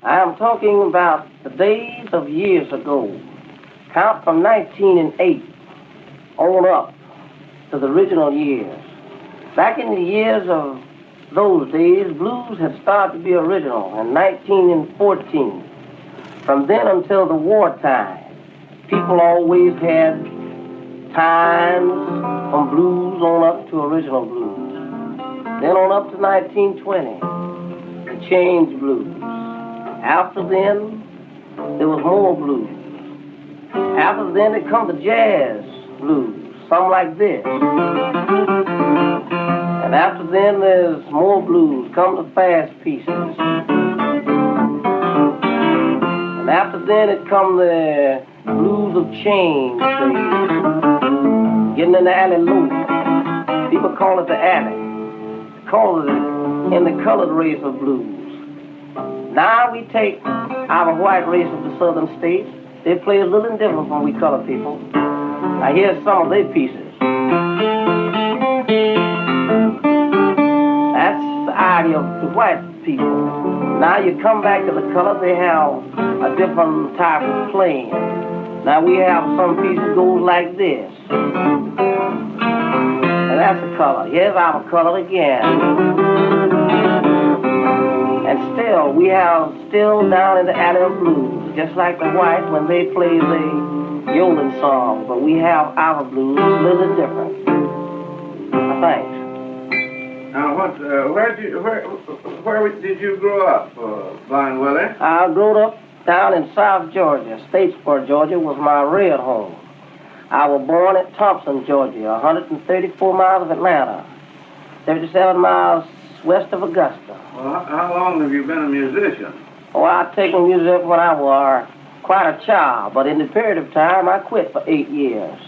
I am talking about the days of years ago. Count from 1908 on up to the original years. Back in the years of those days, blues had started to be original in 1914. From then until the wartime, people always had times from blues on up to original blues. Then on up to 1920, the change blues. After then, there was more blues. After then, it come the jazz blues, something like this. And after then, there's more blues, come the fast pieces. And after then, it come the blues of change, getting in the alley low. People call it the alley. Call it in the colored race of blues. Now we take our white race of the southern states. They play a little different from we colored people. Now here's some of their pieces. That's the idea of the white people. Now you come back to the color, they have a different type of playing. Now we have some pieces goes like this. And that's the color. Here's our color again. And still, we have still down in the alley of blues, just like the whites when they play the Yolan song, but we have our blues a little different. Thanks. Now, where did you grow up, Blind Willie? I grew up down in South Georgia. Statesboro, Georgia was my real home. I was born at Thompson, Georgia, 134 miles of Atlanta, 37 miles west of Augusta. Well, how long have you been a musician? Oh, I taken music when I was quite a child, but in the period of time, I quit for 8 years.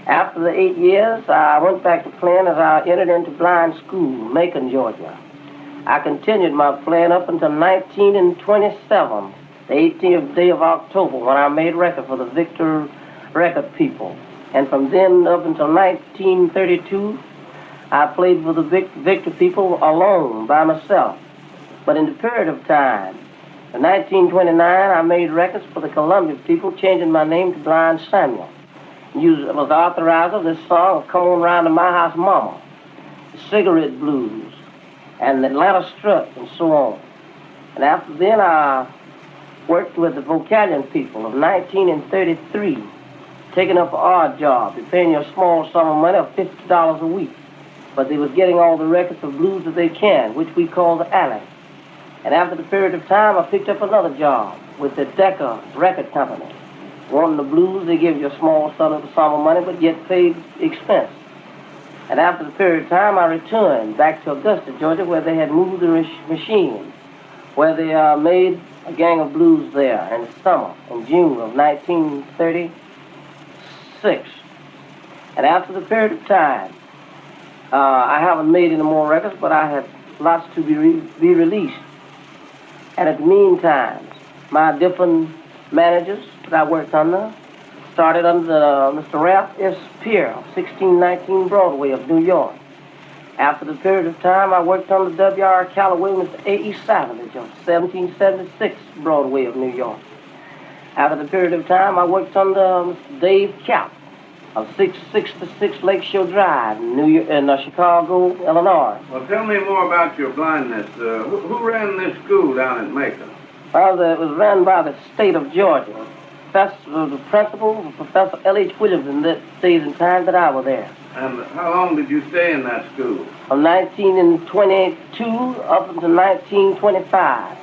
After the 8 years, I went back to playing as I entered into blind school, Macon, Georgia. I continued my playing up until 1927, the 18th day of October, when I made record for the Victor record people. And from then up until 1932, I played for the Victor people alone, by myself. But in the period of time, in 1929, I made records for the Columbia people, changing my name to Blind Samuel. I was the authorizer of this song, Come On Round to My House Mama, the Cigarette Blues, and the Atlanta Strut, and so on. And after then, I worked with the Vocalion people of 1933, taking up an odd job. They're paying you a small sum of money of $50 a week. But they was getting all the records of blues that they can, which we call the alley. And after the period of time, I picked up another job with the Decca Record Company. Wanting the blues, they give you a small sum of money, but yet paid expense. And after the period of time, I returned back to Augusta, Georgia, where they had moved the machine, where they made a gang of blues there in the summer, in June of 1936. And after the period of time, I haven't made any more records, but I have lots to be released. And at the meantime, my different managers that I worked under started under Mr. Ralph S. Peer, 1619 Broadway of New York. After the period of time, I worked under W.R. Calloway, Mr. A.E. Savage of 1776 Broadway of New York. After the period of time, I worked under Mr. Dave Cap of 666 Lakeshore Drive in Chicago, Illinois. Well, tell me more about your blindness. Who ran this school down at Macon? Well, it was run by the state of Georgia. The principal was Professor L.H. Williams in the days and times that I was there. And how long did you stay in that school? From 1922 up until 1925.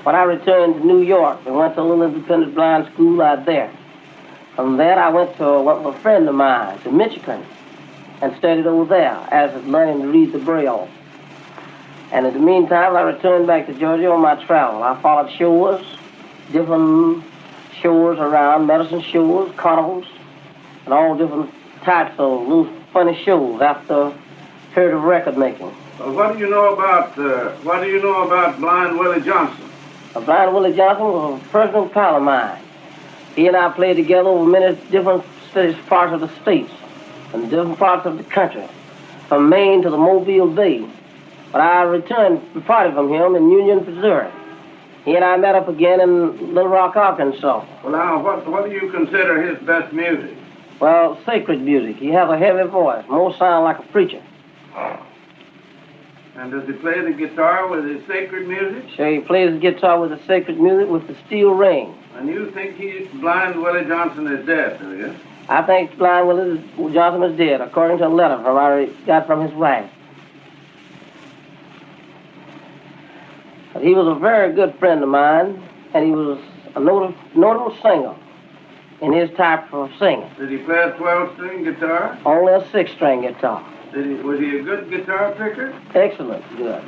When I returned to New York and went to a little independent blind school out there. From there, I went with a friend of mine to Michigan and studied over there as learning to read the Braille. And in the meantime, I returned back to Georgia on my travel. I followed shows, different shows around, medicine shows, carnivals, and all different types of little funny shows after a period of record making. Well, what do you know about Blind Willie Johnson? Blind Willie Johnson was a personal pal of mine. He and I played together over many different parts of the states and different parts of the country, from Maine to the Mobile Bay. But I returned, departed from him in Union, Missouri. He and I met up again in Little Rock, Arkansas. Well, now, what do you consider his best music? Well, sacred music. He has a heavy voice, most sound like a preacher. And does he play the guitar with his sacred music? Sure, he plays the guitar with the sacred music with the steel ring. And you think Blind Willie Johnson is dead, do you? I think Blind Willie Johnson is dead, according to a letter I got from his wife. But he was a very good friend of mine, and he was a notable singer in his type of singing. Did he play a 12-string guitar? Only a 6-string guitar. Was he a good guitar picker? Excellent, good.